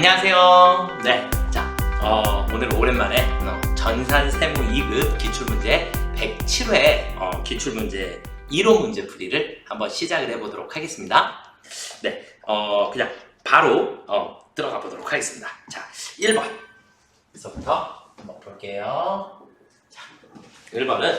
안녕하세요. 네, 자, 오늘 오랜만에 전산 세무 2급 기출문제 107회 기출문제 이론 문제 풀이를 한번 시작을 해보도록 하겠습니다. 네, 그냥 바로 들어가 보도록 하겠습니다. 자, 1번부터 한번 볼게요. 자, 1번은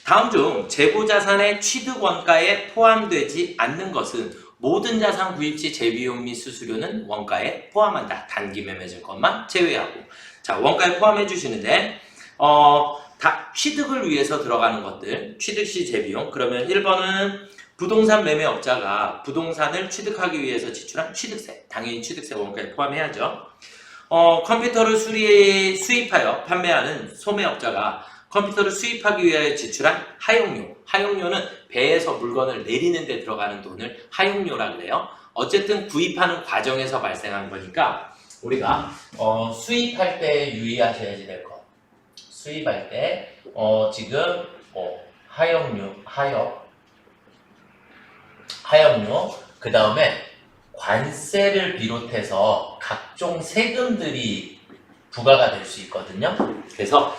다음 중 재고자산의 취득 원가에 포함되지 않는 것은 모든 자산 구입 시 재비용 및 수수료는 원가에 포함한다. 단기 매매 증권만 제외하고. 자, 원가에 포함해 주시는데 다 취득을 위해서 들어가는 것들, 취득 시 재비용. 그러면 1번은 부동산 매매업자가 부동산을 취득하기 위해서 지출한 취득세. 당연히 취득세 원가에 포함해야죠. 컴퓨터를 수입하여 판매하는 소매업자가 컴퓨터를 수입하기 위해 지출한 하용료. 하용료는 배에서 물건을 내리는 데 들어가는 돈을 하용료라 그래요. 어쨌든 구입하는 과정에서 발생한 거니까 우리가 수입할 때 유의하셔야지 될 것. 수입할 때 지금 하용료 그 다음에 관세를 비롯해서 각종 세금들이 부과가 될 수 있거든요. 그래서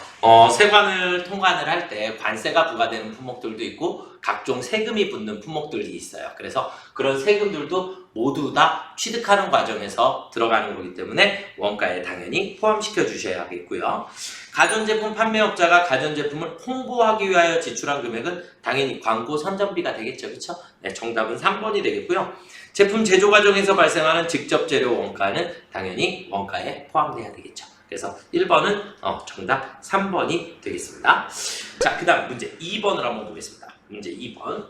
세관을 통관을 할 때 관세가 부과되는 품목들도 있고 각종 세금이 붙는 품목들이 있어요. 그래서 그런 세금들도 모두 다 취득하는 과정에서 들어가는 거기 때문에 원가에 당연히 포함시켜 주셔야겠고요. 가전제품 판매업자가 가전제품을 홍보하기 위하여 지출한 금액은 당연히 광고 선전비가 되겠죠. 그렇죠? 네, 정답은 3번이 되겠고요. 제품 제조 과정에서 발생하는 직접 재료 원가는 당연히 원가에 포함돼야 되겠죠. 그래서 1번은 정답 3번이 되겠습니다. 자, 그 다음 문제 2번을 한번 보겠습니다. 문제 2번.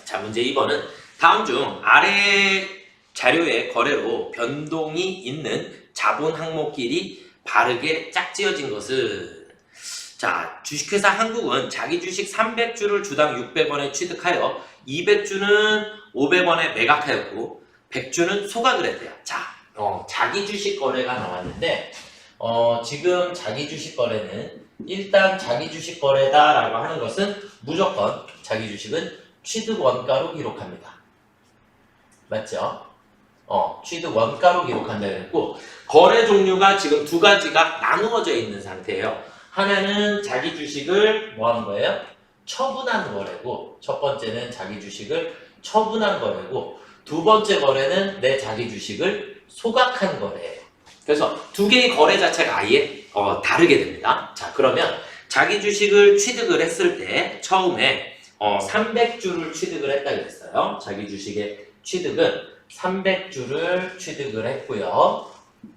자, 문제 2번은 다음 중 아래 자료의 거래로 변동이 있는 자본 항목끼리 바르게 짝지어진 것은 자, 주식회사 한국은 자기 주식 300주를 주당 600원에 취득하여 200주는 500원에 매각하였고 100주는 소각을 했대요. 자, 자기 주식 거래가 나왔는데 지금 자기 주식 거래는 일단 자기 주식 거래다라고 하는 것은 무조건 자기 주식은 취득 원가로 기록합니다. 맞죠? 취득 원가로 기록한다 그랬고 거래 종류가 지금 두 가지가 나누어져 있는 상태예요. 하나는 자기 주식을 뭐 하는 거예요? 처분한 거래고 첫 번째는 자기 주식을 처분한 거래고 두 번째 거래는 내 자기 주식을 소각한 거래예요. 그래서 두 개의 거래 자체가 아예 다르게 됩니다. 자, 그러면 자기 주식을 취득을 했을 때 처음에 300주를 취득을 했다 그랬어요. 자기 주식의 취득은 300주를 취득을 했고요.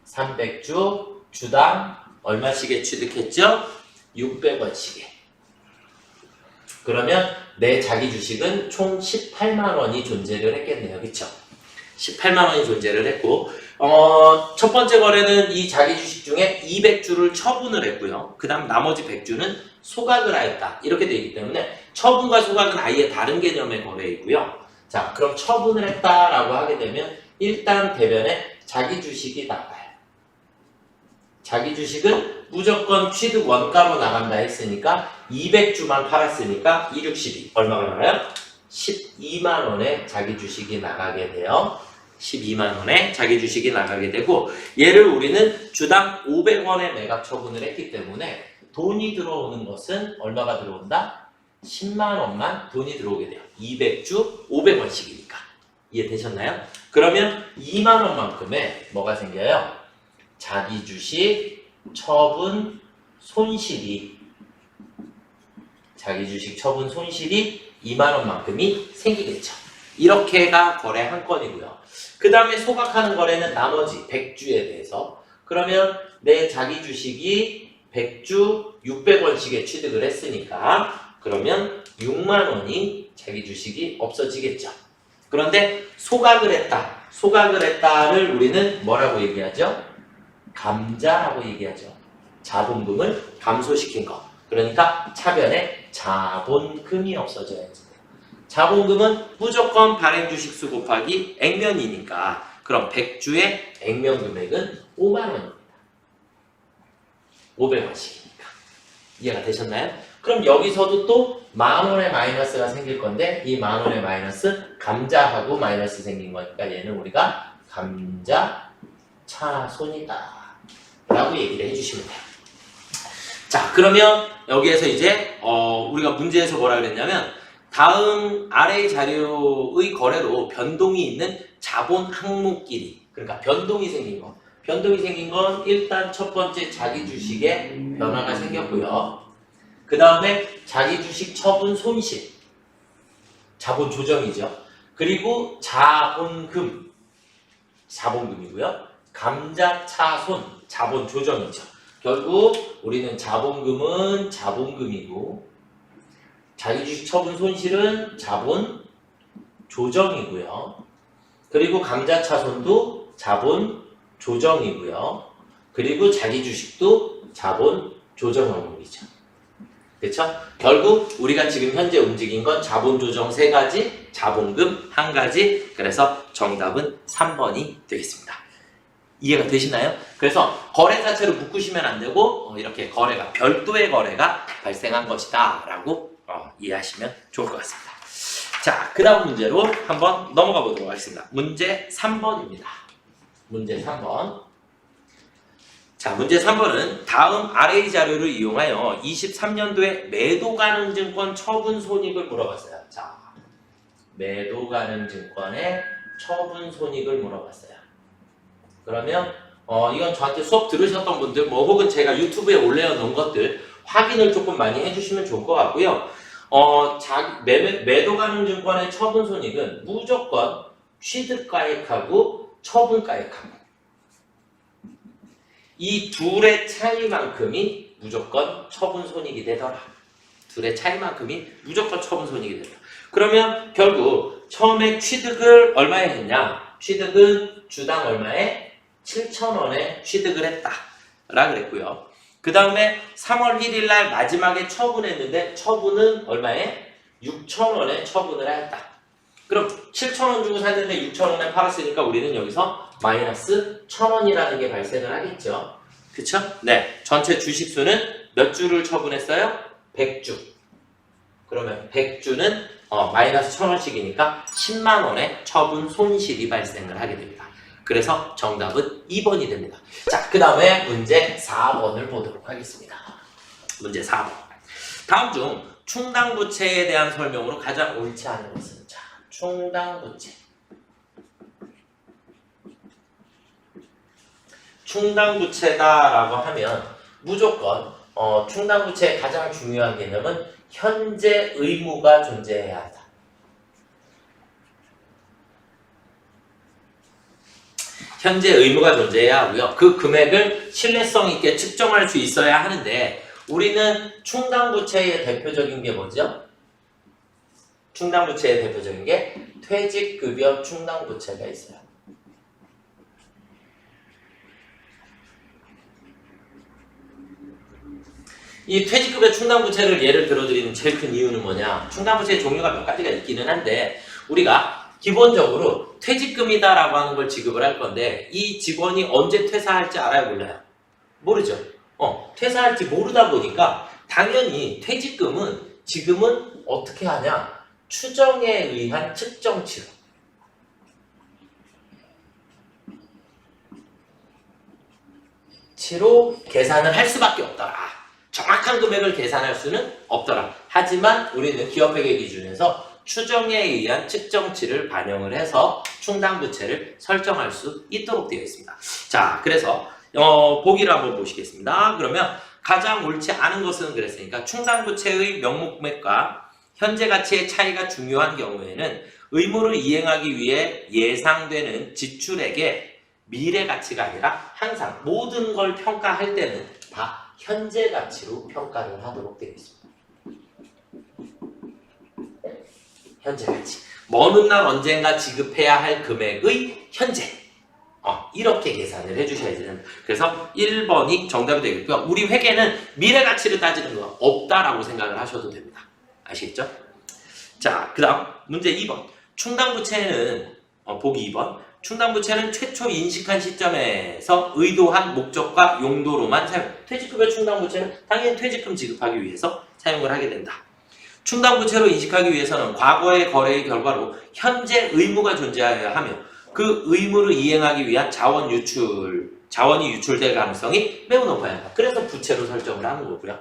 300주 주당 얼마씩에 취득했죠? 600원씩에. 그러면 내 자기 주식은 총 18만 원이 존재를 했겠네요. 그쵸? 18만 원이 존재를 했고 첫 번째 거래는 이 자기 주식 중에 200주를 처분을 했고요. 그 다음 나머지 100주는 소각을 하였다. 이렇게 되어 있기 때문에 처분과 소각은 아예 다른 개념의 거래이고요. 자, 그럼 처분을 했다라고 하게 되면 일단 대변에 자기 주식이 나가요. 자기 주식은 무조건 취득 원가로 나간다 했으니까 200주만 팔았으니까 2, 6, 12 얼마가 나가요? 12만 원에 자기 주식이 나가게 돼요. 12만 원에 자기 주식이 나가게 되고 얘를 우리는 주당 500원에 매각 처분을 했기 때문에 돈이 들어오는 것은 얼마가 들어온다? 10만 원만 돈이 들어오게 돼요. 200주 500원씩이니까. 이해되셨나요? 그러면 2만 원만큼의 뭐가 생겨요? 자기 주식 처분 손실이 자기 주식 처분 손실이 2만 원만큼이 생기겠죠. 이렇게가 거래 한 건이고요. 그 다음에 소각하는 거래는 나머지 100주에 대해서 그러면 내 자기 주식이 100주 600원씩에 취득을 했으니까 그러면 6만 원이 자기 주식이 없어지겠죠. 그런데 소각을 했다. 소각을 했다를 우리는 뭐라고 얘기하죠? 감자라고 얘기하죠. 자본금을 감소시킨 거. 그러니까 차변에 자본금이 없어져야지. 자본금은 무조건 발행 주식수 곱하기 액면이니까 그럼 100주의 액면 금액은 5만 원입니다. 500원씩이니까. 이해가 되셨나요? 그럼 여기서도 또 10,000원의 마이너스가 생길 건데 이 10,000원의 마이너스 감자하고 마이너스 생긴 거니까 얘는 우리가 감자 차손이다 라고 얘기를 해주시면 돼요. 자, 그러면 여기에서 이제 우리가 문제에서 뭐라 그랬냐면 다음 아래의 자료의 거래로 변동이 있는 자본 항목끼리, 그러니까 변동이 생긴 건 일단 첫 번째 자기 주식에 변화가 생겼고요. 그 다음에 자기 주식 처분 손실, 자본 조정이죠. 그리고 자본금이고요. 감자 차손, 자본 조정이죠. 결국 우리는 자본금은 자본금이고 자기 주식 처분 손실은 자본 조정이고요. 그리고 감자 차손도 자본 조정이고요. 그리고 자기 주식도 자본 조정 항목이죠. 그렇죠? 결국 우리가 지금 현재 움직인 건 자본 조정 3가지, 자본금 1가지. 그래서 정답은 3번이 되겠습니다. 이해가 되시나요? 그래서 거래 자체를 묶으시면 안 되고 이렇게 거래가 별도의 거래가 발생한 것이다 라고 이해하시면 좋을 것 같습니다. 자, 그 다음 문제로 한번 넘어가 보도록 하겠습니다. 문제 3번입니다. 문제 3번. 자, 문제 3번은 다음 아래의 자료를 이용하여 23년도에 매도 가능 증권 처분 손익을 물어봤어요. 자, 매도 가능 증권의 처분 손익을 물어봤어요. 그러면 이건 저한테 수업 들으셨던 분들 혹은 제가 유튜브에 올려놓은 것들 확인을 조금 많이 해주시면 좋을 것 같고요. 매도 가능 증권의 처분 손익은 무조건 취득가액하고 처분가액하고 이 둘의 차이만큼이 무조건 처분 손익이 되더라. 둘의 차이만큼이 무조건 처분 손익이 되더라. 그러면 결국 처음에 취득을 얼마에 했냐? 취득은 주당 얼마에? 7,000원에 취득을 했다 라 그랬고요. 그 다음에 3월 1일 날 마지막에 처분했는데 처분은 얼마에? 6,000원에 처분을 했다. 그럼 7,000원 주고 샀는데 6,000원에 팔았으니까 우리는 여기서 마이너스 1,000원이라는 게 발생을 하겠죠. 그쵸? 네. 전체 주식수는 몇 주를 처분했어요? 100주. 그러면 100주는 마이너스 1,000원씩이니까 10만원의 처분 손실이 발생을 하게 됩니다. 그래서 정답은 2번이 됩니다. 자, 그 다음에 문제 4번을 보도록 하겠습니다. 문제 4번. 다음 중 충당부채에 대한 설명으로 가장 옳지 않은 것은? 자, 충당부채. 충당부채다라고 하면 무조건 충당부채의 가장 중요한 개념은 현재 의무가 존재해야 한다. 현재 의무가 존재해야 하고요. 그 금액을 신뢰성 있게 측정할 수 있어야 하는데 우리는 충당부채의 대표적인 게 뭐죠? 충당부채의 대표적인 게 퇴직급여 충당부채가 있어요. 이 퇴직급여 충당부채를 예를 들어드리는 제일 큰 이유는 뭐냐? 충당부채의 종류가 몇 가지가 있기는 한데 우리가 기본적으로 퇴직금이다라고 하는 걸 지급을 할 건데 이 직원이 언제 퇴사할지 알아요? 몰라요? 모르죠. 퇴사할지 모르다 보니까 당연히 퇴직금은 지금은 어떻게 하냐? 추정에 의한 측정치로. 치로 계산을 할 수밖에 없더라. 정확한 금액을 계산할 수는 없더라. 하지만 우리는 기업회계 기준에서 추정에 의한 측정치를 반영을 해서 충당부채를 설정할 수 있도록 되어 있습니다. 자, 그래서 보기를 한번 보시겠습니다. 그러면 가장 옳지 않은 것은 그랬으니까 충당부채의 명목금액과 현재 가치의 차이가 중요한 경우에는 의무를 이행하기 위해 예상되는 지출액의 미래 가치가 아니라 항상 모든 걸 평가할 때는 다 현재 가치로 평가를 하도록 되어 있습니다. 현재 가치. 먼 훗날 언젠가 지급해야 할 금액의 현재. 이렇게 계산을 해주셔야 되는. 그래서 1번이 정답이 되겠고요. 우리 회계는 미래 가치를 따지는 거 없다라고 생각을 하셔도 됩니다. 아시겠죠? 자, 그 다음 문제 2번. 충당부채는 보기 2번. 충당부채는 최초 인식한 시점에서 의도한 목적과 용도로만 사용. 퇴직급여 충당부채는 당연히 퇴직금 지급하기 위해서 사용을 하게 된다. 충당부채로 인식하기 위해서는 과거의 거래의 결과로 현재 의무가 존재하여야 하며 그 의무를 이행하기 위한 자원이 유출될 가능성이 매우 높아야 한다. 그래서 부채로 설정을 하는 거고요.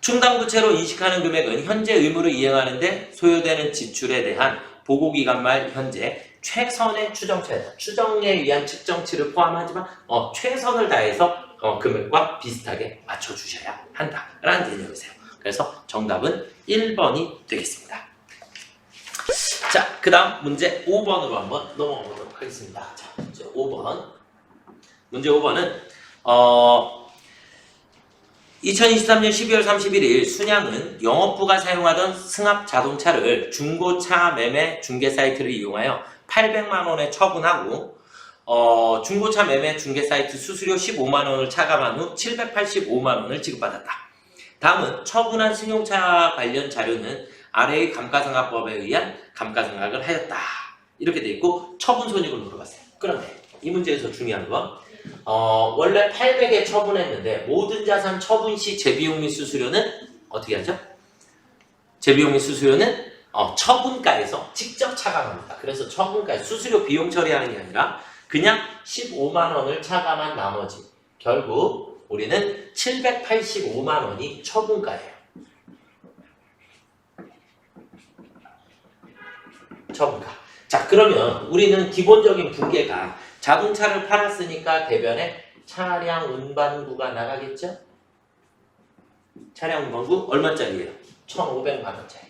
충당부채로 인식하는 금액은 현재 의무를 이행하는데 소요되는 지출에 대한 보고기간 말 현재 최선의 추정치다. 추정에 의한 측정치를 포함하지만 최선을 다해서 금액과 비슷하게 맞춰주셔야 한다라는 개념이세요. 그래서 정답은 1번이 되겠습니다. 자, 그 다음 문제 5번으로 한번 넘어가 보도록 하겠습니다. 자, 문제 5번. 문제 5번은 2023년 12월 31일 순양은 영업부가 사용하던 승합 자동차를 중고차 매매 중개 사이트를 이용하여 800만 원에 처분하고 중고차 매매 중개 사이트 수수료 15만 원을 차감한 후 785만 원을 지급받았다. 다음은 처분한 승용차 관련 자료는 아래의 감가상각법에 의한 감가상각을 하였다. 이렇게 돼 있고 처분 손익을 물어봤어요. 그런데 이 문제에서 중요한 건 원래 800에 처분했는데 모든 자산 처분 시 재비용 및 수수료는 어떻게 하죠? 재비용 및 수수료는 처분가에서 직접 차감합니다. 그래서 처분가에 수수료 비용 처리하는 게 아니라 그냥 15만 원을 차감한 나머지 결국 우리는 785만 원이 처분가예요. 처분가. 자, 그러면 우리는 기본적인 분계가 자동차를 팔았으니까 대변에 차량 운반부가 나가겠죠? 차량 운반부 얼마짜리예요? 1,500만 원짜리.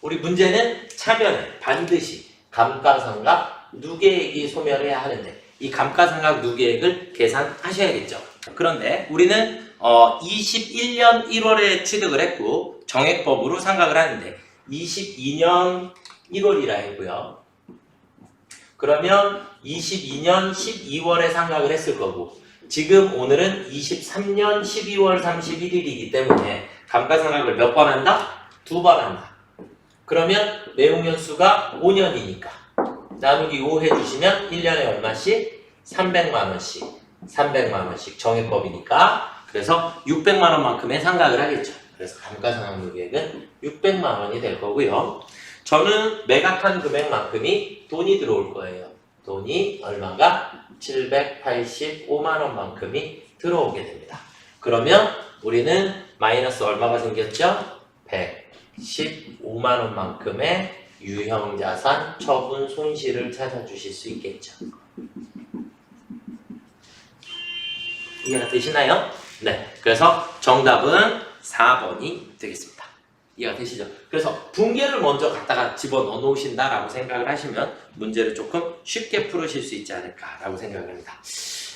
우리 문제는 차변에 반드시 감가상각 누계액이 소멸해야 하는데 이 감가상각 누계액을 계산하셔야겠죠. 그런데 우리는 21년 1월에 취득을 했고 정액법으로 상각을 하는데 22년 1월이라 했고요. 그러면 22년 12월에 상각을 했을 거고 지금 오늘은 23년 12월 31일이기 때문에 감가상각을 몇 번 한다? 2번 한다. 그러면 매용연수가 5년이니까 나누기 5 해주시면 1년에 얼마씩? 300만 원씩 300만 원씩 정액법이니까 그래서 600만 원만큼의 상각을 하겠죠. 그래서 감가상각 누계액은 600만 원이 될 거고요. 저는 매각한 금액만큼이 돈이 들어올 거예요. 돈이 얼마가? 785만 원만큼이 들어오게 됩니다. 그러면 우리는 마이너스 얼마가 생겼죠? 115만 원만큼의 유형자산 처분 손실을 찾아주실 수 있겠죠. 이해가 되시나요? 네. 그래서 정답은 4번이 되겠습니다. 이해가 되시죠? 그래서 분계를 먼저 갖다가 집어넣어 놓으신다라고 생각을 하시면 문제를 조금 쉽게 풀으실 수 있지 않을까라고 생각을 합니다.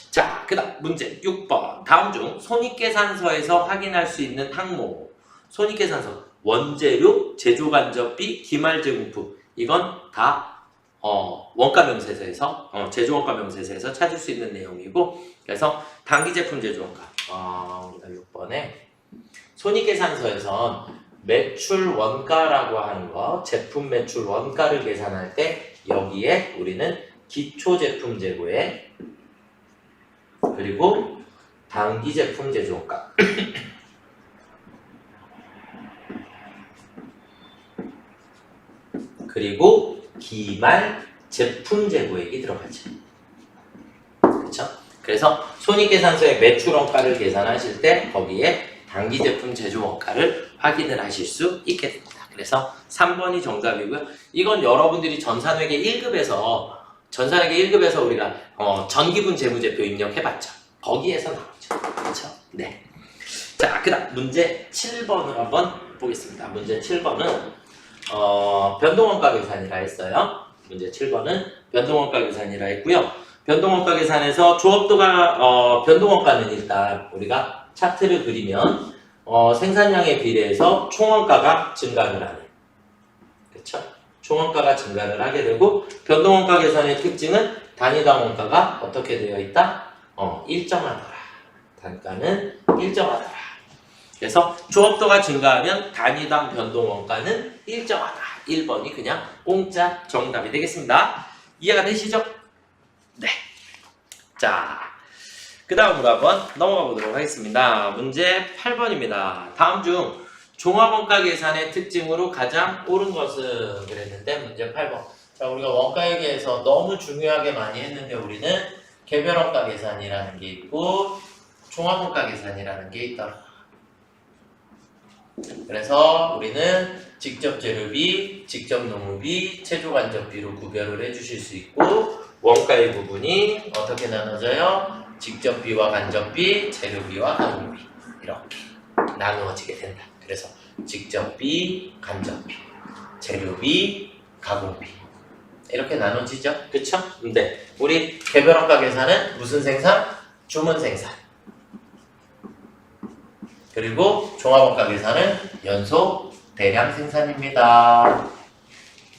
자, 그 다음 문제 6번. 다음 중 손익계산서에서 확인할 수 있는 항목. 손익계산서 원재료, 제조간접비, 기말제공품. 이건 다 원가명세서에서 제조원가명세서에서 찾을 수 있는 내용이고 그래서 단기제품 제조원가 우리가 6번에 손익계산서에선 매출 원가라고 하는 거, 제품 매출 원가를 계산할 때 여기에 우리는 기초 제품 재고에 그리고 단기 제품 제조원가 그리고 기말 제품 재고액이 들어가죠. 그렇죠? 그래서 손익계산서의 매출 원가를 계산하실 때 거기에 단기 제품 제조 원가를 확인을 하실 수 있게 됩니다. 그래서 3번이 정답이고요. 이건 여러분들이 전산회계 1급에서 우리가 전기분 재무제표 입력해봤죠. 거기에서 나오죠. 그렇죠? 네. 자, 그다음 문제 7번을 한번 보겠습니다. 문제 7번은 변동원가 계산이라 했어요. 문제 7번은 변동원가 계산이라 했고요. 변동원가 계산에서 조업도가 변동원가는 일단 우리가 차트를 그리면 생산량에 비례해서 총원가가 증가를 하네. 그렇죠? 총원가가 증가를 하게 되고 변동원가 계산의 특징은 단위당 원가가 어떻게 되어 있다? 일정하더라. 단가는 일정하더라. 그래서 조업도가 증가하면 단위당 변동원가는 일정하다. 1번이 그냥 공짜 정답이 되겠습니다. 이해가 되시죠? 네. 자, 그 다음으로 한번 넘어가 보도록 하겠습니다. 문제 8번입니다. 다음 중 종합원가 계산의 특징으로 가장 옳은 것은 그랬는데 문제 8번. 자, 우리가 원가 얘기해서 너무 중요하게 많이 했는데 우리는 개별원가 계산이라는 게 있고 종합원가 계산이라는 게 있더라. 그래서 우리는 직접 재료비, 직접 노무비, 최저간접비로 구별을 해주실 수 있고 원가의 부분이 어떻게 나눠져요? 직접비와 간접비, 재료비와 가공비 이렇게 나누어지게 된다. 그래서 직접비, 간접비, 재료비, 가공비 이렇게 나눠지죠. 그쵸? 근데 우리 개별원가 계산은 무슨 생산? 주문 생산. 그리고 종합원가 계산은 연속 대량 생산입니다.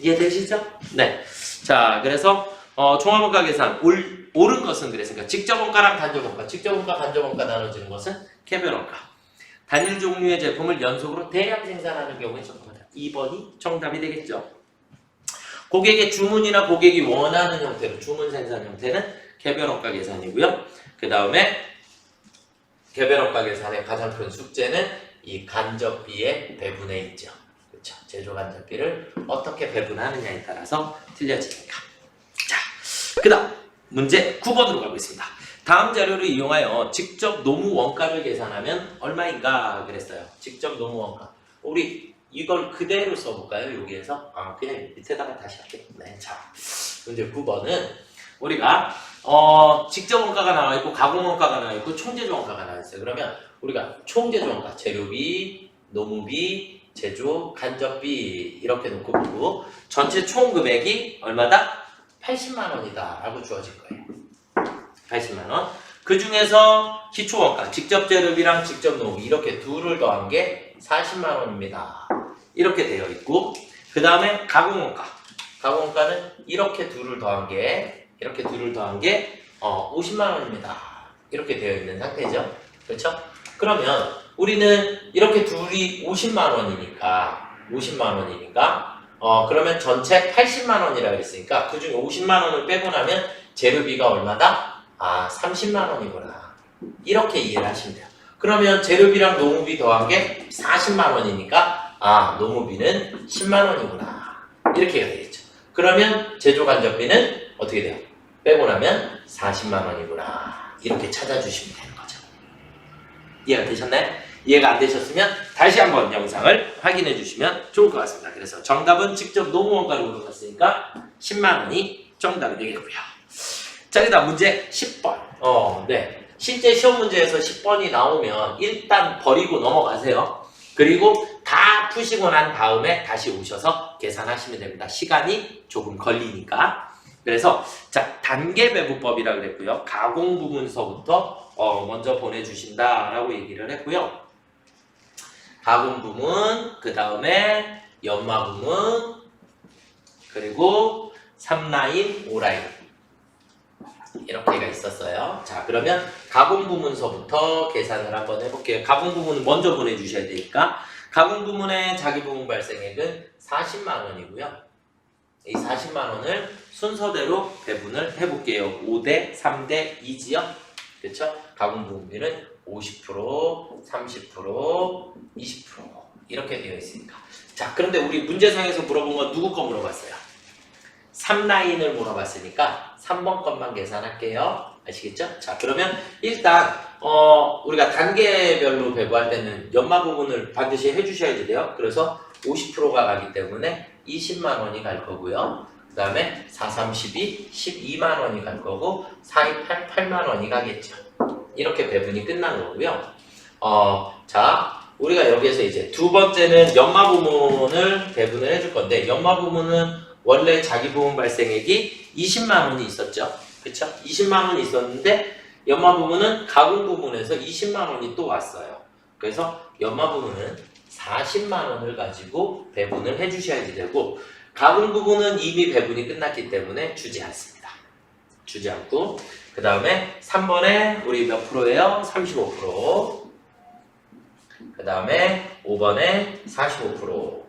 이해되시죠? 네. 자, 그래서 종합원가 계산 옳은 것은 그랬으니까 직접원가랑 간접원가, 직접원가, 간접원가 나눠지는 것은 개별원가. 단일 종류의 제품을 연속으로 대량 생산하는 경우에 정답이다. 2번이 정답이 되겠죠. 고객의 주문이나 고객이 원하는 형태로 주문 생산 형태는 개별원가 계산이고요. 그 다음에 개별원가 계산의 가장 큰 숙제는 이 간접비의 배분에 있죠. 그렇죠. 제조 간접비를 어떻게 배분하느냐에 따라서 틀려지니까. 자, 그 다음 문제 9번으로 가고 있습니다. 다음 자료를 이용하여 직접 노무 원가를 계산하면 얼마인가 그랬어요. 직접 노무 원가. 우리 이걸 그대로 써볼까요? 여기에서? 그냥 밑에다가 다시 할게요. 네, 자, 문제 9번은 우리가 직접 원가가 나와 있고 가공 원가가 나와 있고 총제조 원가가 나와 있어요. 그러면 우리가 총제조 원가, 재료비, 노무비, 제조, 간접비 이렇게 놓고 보고 전체 총 금액이 얼마다? 80만 원이다 라고 주어질 거예요. 80만 원. 그 중에서 기초 원가, 직접 재료비랑 직접 노무비 이렇게 둘을 더한 게 40만 원입니다. 이렇게 되어 있고 그 다음에 가공 원가. 가공 원가는 이렇게 둘을 더한 게 50만 원입니다. 이렇게 되어 있는 상태죠. 그렇죠? 그러면 우리는 이렇게 둘이 50만 원이니까 그러면 전체 80만 원이라 그랬으니까 그 중에 50만 원을 빼고 나면 재료비가 얼마다? 30만 원이구나. 이렇게 이해를 하시면 돼요. 그러면 재료비랑 노무비 더한 게 40만 원이니까 노무비는 10만 원이구나. 이렇게 되겠죠. 그러면 제조 간접비는 어떻게 돼요? 빼고 나면 40만 원이구나. 이렇게 찾아주시면 되는 거죠. 이해가 되셨나요? 이해가 안 되셨으면 다시 한번 영상을 확인해 주시면 좋을 것 같습니다. 그래서 정답은 직접 노무 원가를 물어봤으니까 10만 원이 정답이 되겠고요. 자, 그 다음 문제 10번. 네. 실제 시험 문제에서 10번이 나오면 일단 버리고 넘어가세요. 그리고 다 푸시고 난 다음에 다시 오셔서 계산하시면 됩니다. 시간이 조금 걸리니까. 그래서 자, 단계 배분법이라 그랬고요. 가공 부문서부터 먼저 보내주신다라고 얘기를 했고요. 가공 부문, 그 다음에 연마 부문, 그리고 3라인, 5라인 이렇게가 있었어요. 자, 그러면 가공 부문서부터 계산을 한번 해볼게요. 가공 부문은 먼저 보내주셔야 되니까 가공 부문의 자기 부문 발생액은 40만 원이고요. 이 40만 원을 순서대로 배분을 해볼게요. 5대 3대 2지요. 그렇죠? 가공 부문비는 50%, 30%, 20% 이렇게 되어 있으니까. 자, 그런데 우리 문제상에서 물어본 건 누구 거 물어봤어요? 3라인을 물어봤으니까 3번 것만 계산할게요. 아시겠죠? 자, 그러면 일단 우리가 단계별로 배부할 때는 연마 부분을 반드시 해주셔야지 돼요. 그래서 50%가 가기 때문에 20만 원이 갈 거고요. 그 다음에 4, 3, 12, 12만 원이 갈 거고 4, 2, 8, 8만 원이 가겠죠. 이렇게 배분이 끝난 거고요. 자, 우리가 여기에서 이제 두 번째는 연마 부문을 배분을 해줄 건데 연마 부문은 원래 자기 부문 발생액이 20만 원이 있었죠. 그쵸? 20만 원이 있었는데 연마 부문은 가공 부문에서 20만 원이 또 왔어요. 그래서 연마 부문은 40만 원을 가지고 배분을 해주셔야지 되고 가공 부분은 이미 배분이 끝났기 때문에 주지 않습니다. 주지 않고 그 다음에 3번에 우리 몇 프로예요? 35%. 그 다음에 5번에 45%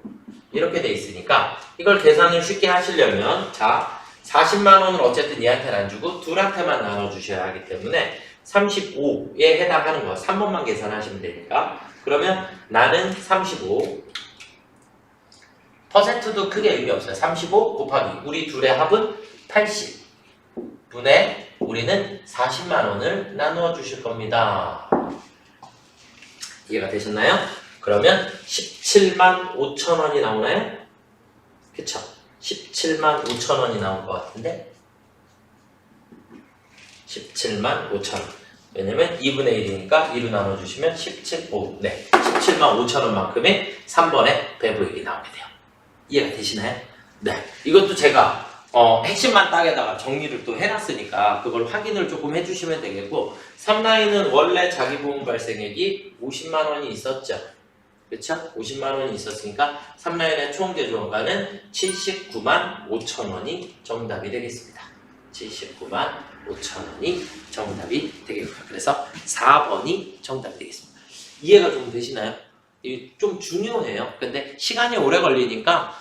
이렇게 돼 있으니까 이걸 계산을 쉽게 하시려면 자 40만 원을 어쨌든 얘한테는 안 주고 둘한테만 나눠주셔야 하기 때문에 35에 해당하는 거 3번만 계산하시면 되니까 그러면 나는 35. 퍼센트도 크게 의미 없어요. 35 곱하기 우리 둘의 합은 80 분의 우리는 40만 원을 나누어 주실 겁니다. 이해가 되셨나요? 그러면 17만 5천 원이 나오나요? 그쵸? 17만 5천 원이 나올 것 같은데 17만 5천 원. 왜냐면 2분의 1이니까 2로 나눠주시면 17만 5천 원만큼의 3번의 배부액이 나오게 돼요. 이해가 되시나요? 네. 이것도 제가 핵심만 딱에다가 정리를 또 해놨으니까 그걸 확인을 조금 해주시면 되겠고 3라인은 원래 자기보험 발생액이 50만 원이 있었죠. 그쵸? 50만 원이 있었으니까 3라인의 총 제조원가는 79만 5천 원이 정답이 되겠습니다. 79만 5천 원이 정답이 되겠고요. 그래서 4번이 정답이 되겠습니다. 이해가 좀 되시나요? 이게 좀 중요해요. 근데 시간이 오래 걸리니까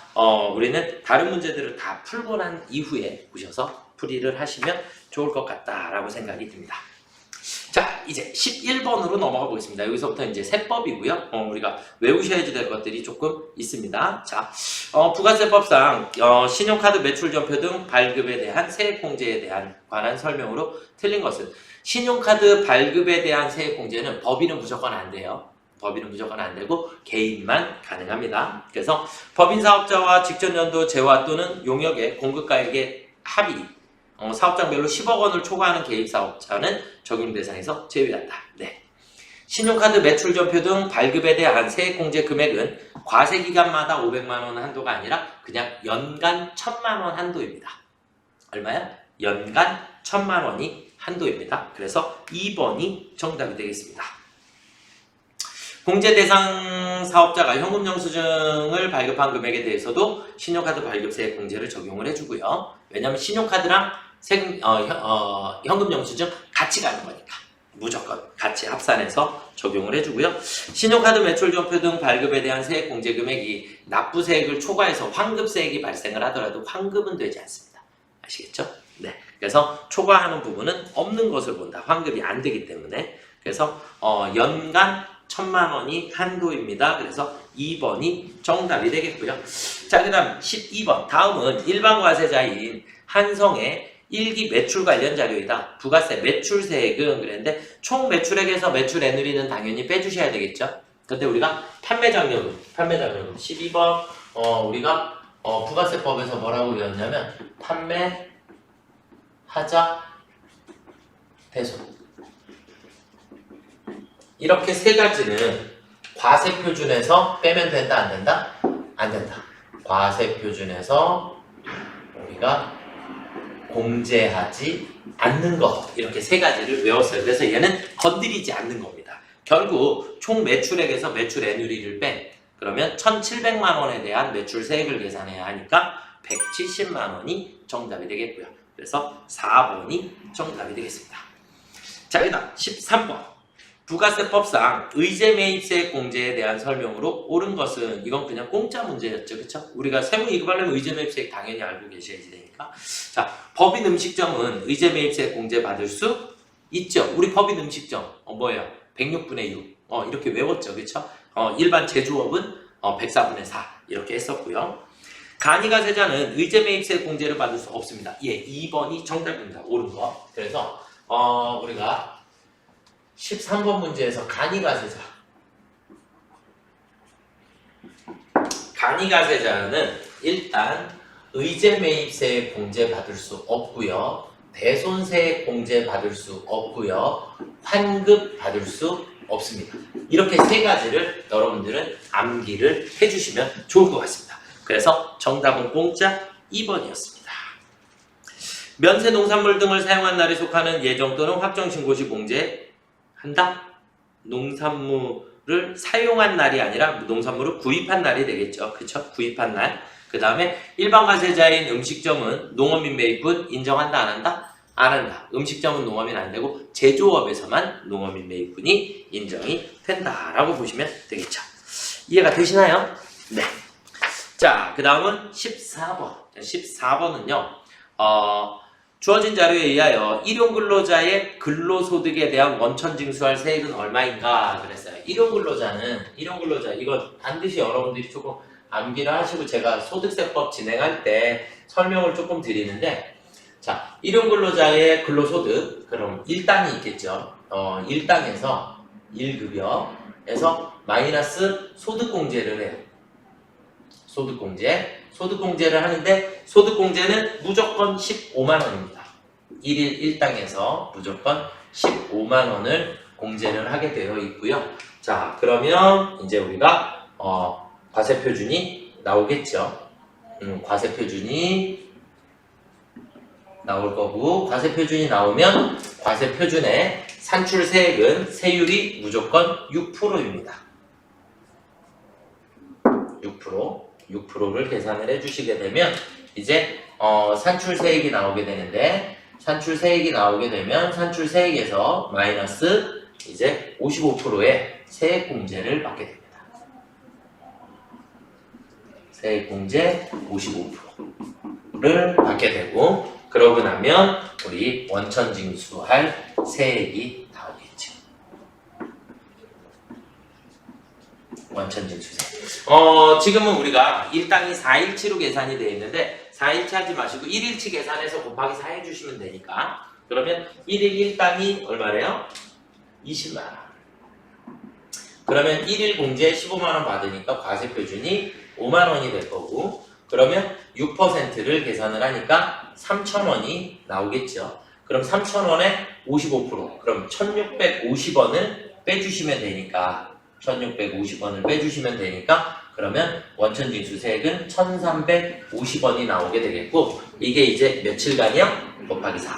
우리는 다른 문제들을 다 풀고 난 이후에 오셔서 풀이를 하시면 좋을 것 같다라고 생각이 듭니다. 자, 이제 11번으로 넘어가 보겠습니다. 여기서부터 이제 세법이고요. 우리가 외우셔야 될 것들이 조금 있습니다. 자, 부가세법상 신용카드 매출전표 등 발급에 대한 세액공제에 대한 관한 설명으로 틀린 것은 신용카드 발급에 대한 세액공제는 법인은 무조건 안 돼요. 법인은 무조건 안 되고 개인만 가능합니다. 그래서 법인사업자와 직전연도 재화 또는 용역의 공급가액의 합의 사업장별로 10억 원을 초과하는 개입사업자는 적용 대상에서 제외한다. 네. 신용카드 매출전표 등 발급에 대한 세액공제 금액은 과세기간마다 500만 원 한도가 아니라 그냥 연간 1000만 원 한도입니다. 얼마야? 연간 1000만 원이 한도입니다. 그래서 2번이 정답이 되겠습니다. 공제 대상 사업자가 현금 영수증을 발급한 금액에 대해서도 신용카드 발급세액 공제를 적용을 해주고요. 왜냐하면 신용카드랑 현금 영수증 같이 가는 거니까 무조건 같이 합산해서 적용을 해주고요. 신용카드 매출전표 등 발급에 대한 세액 공제 금액이 납부세액을 초과해서 환급세액이 발생을 하더라도 환급은 되지 않습니다. 아시겠죠? 네. 그래서 초과하는 부분은 없는 것을 본다. 환급이 안 되기 때문에. 그래서 연간 1000만 원이 한도입니다. 그래서 2번이 정답이 되겠고요. 자, 그 다음 12번. 다음은 일반 과세자인 한성의 일기 매출 관련 자료이다. 부가세 매출세액은 그랬는데 총 매출액에서 매출 애누리는 당연히 빼주셔야 되겠죠. 근데 우리가 판매장려금 12번 우리가 부가세법에서 뭐라고 외웠냐면 판매하자 대손 이렇게 세 가지는 과세표준에서 빼면 된다, 안 된다? 안 된다. 과세표준에서 우리가 공제하지 않는 것 이렇게 세 가지를 외웠어요. 그래서 얘는 건드리지 않는 겁니다. 결국 총 매출액에서 매출 애누리를 뺀 그러면 1700만 원에 대한 매출세액을 계산해야 하니까 170만 원이 정답이 되겠고요. 그래서 4번이 정답이 되겠습니다. 자, 그 다음 13번. 부가세법상 의제매입세액 공제에 대한 설명으로 옳은 것은 이건 그냥 공짜 문제였죠. 그쵸? 우리가 세무이급하려면 의제매입세액 당연히 알고 계셔야지 되니까. 자, 법인 음식점은 의제매입세액 공제 받을 수 있죠. 우리 법인 음식점 뭐예요? 106분의 6 이렇게 외웠죠. 그쵸? 일반 제조업은 104분의 4 이렇게 했었고요. 간이가세자는 의제매입세액 공제를 받을 수 없습니다. 예, 2번이 정답입니다. 옳은 거. 그래서 우리가 13번 문제에서 간이가세자는 일단 의제매입세액 공제 받을 수 없고요. 대손세액 공제 받을 수 없고요. 환급 받을 수 없습니다. 이렇게 세 가지를 여러분들은 암기를 해주시면 좋을 것 같습니다. 그래서 정답은 공짜 2번이었습니다. 면세 농산물 등을 사용한 날에 속하는 예정 또는 확정 신고 시 공제한다? 농산물을 사용한 날이 아니라 농산물을 구입한 날이 되겠죠. 그쵸? 구입한 날. 그 다음에 일반 과세자인 음식점은 농어민 매입은 인정한다, 안 한다? 안 한다. 음식점은 농어민 안 되고 제조업에서만 농어민 매입분이 인정이 된다라고 보시면 되겠죠. 이해가 되시나요? 네. 자, 그 다음은 14번. 14번은요. 주어진 자료에 의하여 일용근로자의 근로소득에 대한 원천 징수할 세액은 얼마인가 그랬어요. 일용근로자 이거 반드시 여러분들이 조금 암기를 하시고 제가 소득세법 진행할 때 설명을 조금 드리는데, 자, 일용근로자의 근로소득, 그럼 1단이 있겠죠. 1단에서 1급여에서 마이너스 소득공제를 해요. 소득공제를 하는데 소득공제는 무조건 15만원입니다. 1일 1당에서 무조건 15만원을 공제를 하게 되어 있고요. 자, 그러면 이제 우리가 과세표준이 나오겠죠. 과세표준이 나올 거고, 과세표준이 나오면 과세표준의 산출세액은 세율이 무조건 6%입니다. 6%를 계산을 해주시게 되면 이제 산출세액이 나오게 되는데, 산출세액이 나오게 되면 산출세액에서 마이너스 이제 55%의 세액공제를 받게 됩니다. 세액공제 55%를 받게 되고, 그러고 나면 우리 원천징수할 세액이 나오겠죠. 원천징수세. 지금은 우리가 일당이 4일치로 계산이 되어 있는데 4일치 하지 마시고 1일치 계산해서 곱하기 4 해주시면 되니까, 그러면 1일 1당이 얼마래요? 20만원. 그러면 1일 공제 15만원 받으니까 과세표준이 5만원이 될 거고, 그러면 6%를 계산을 하니까 3,000원이 나오겠죠. 그럼 3,000원에 55%, 그럼 1,650원을 빼주시면 되니까, 1,650원을 빼주시면 되니까, 그러면 원천징수세액은 1,350원이 나오게 되겠고, 이게 이제 며칠간이요? 곱하기 4.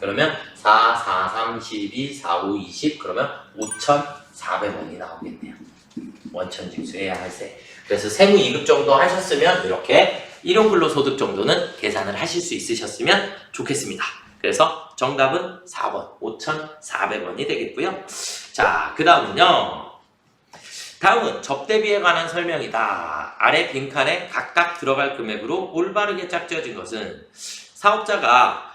그러면 4, 4, 3, 12, 4, 5, 20, 그러면 5,400원이 나오겠네요. 원천징수해야 할 세. 그래서 세무 2급 정도 하셨으면 이렇게 일용근로소득 정도는 계산을 하실 수 있으셨으면 좋겠습니다. 그래서 정답은 4번 5,400원이 되겠고요. 자, 그 다음은요. 다음은 접대비에 관한 설명이다. 아래 빈칸에 각각 들어갈 금액으로 올바르게 짝지어진 것은 사업자가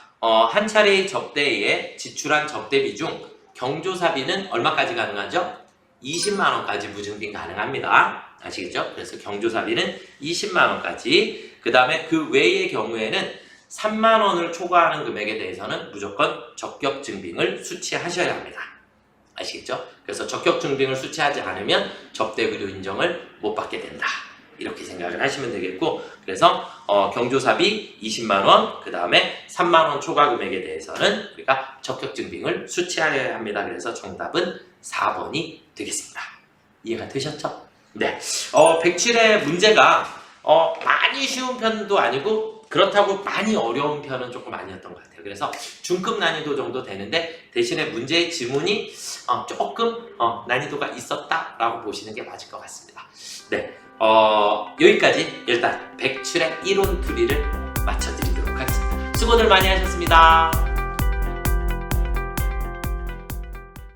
한 차례의 접대에 지출한 접대비 중 경조사비는 얼마까지 가능하죠? 20만원까지 무증빙 가능합니다. 아시겠죠? 그래서 경조사비는 20만원까지, 그 다음에 그 외의 경우에는 3만원을 초과하는 금액에 대해서는 무조건 적격증빙을 수취하셔야 합니다. 아시겠죠? 그래서 적격증빙을 수취하지 않으면 접대비료 인정을 못 받게 된다. 이렇게 생각을 하시면 되겠고, 그래서 경조사비 20만원, 그 다음에 3만원 초과 금액에 대해서는 우리가 적격증빙을 수취하여야 합니다. 그래서 정답은 4번이 되겠습니다. 이해가 되셨죠? 네. 107의 문제가 많이 쉬운 편도 아니고 그렇다고 많이 어려운 편은 조금 아니었던 것 같아요. 그래서 중급 난이도 정도 되는데, 대신에 문제의 지문이 조금 난이도가 있었다라고 보시는 게 맞을 것 같습니다. 네. 여기까지 일단 107의 이론 2B를 마쳐드리도록 하겠습니다. 수고들 많이 하셨습니다.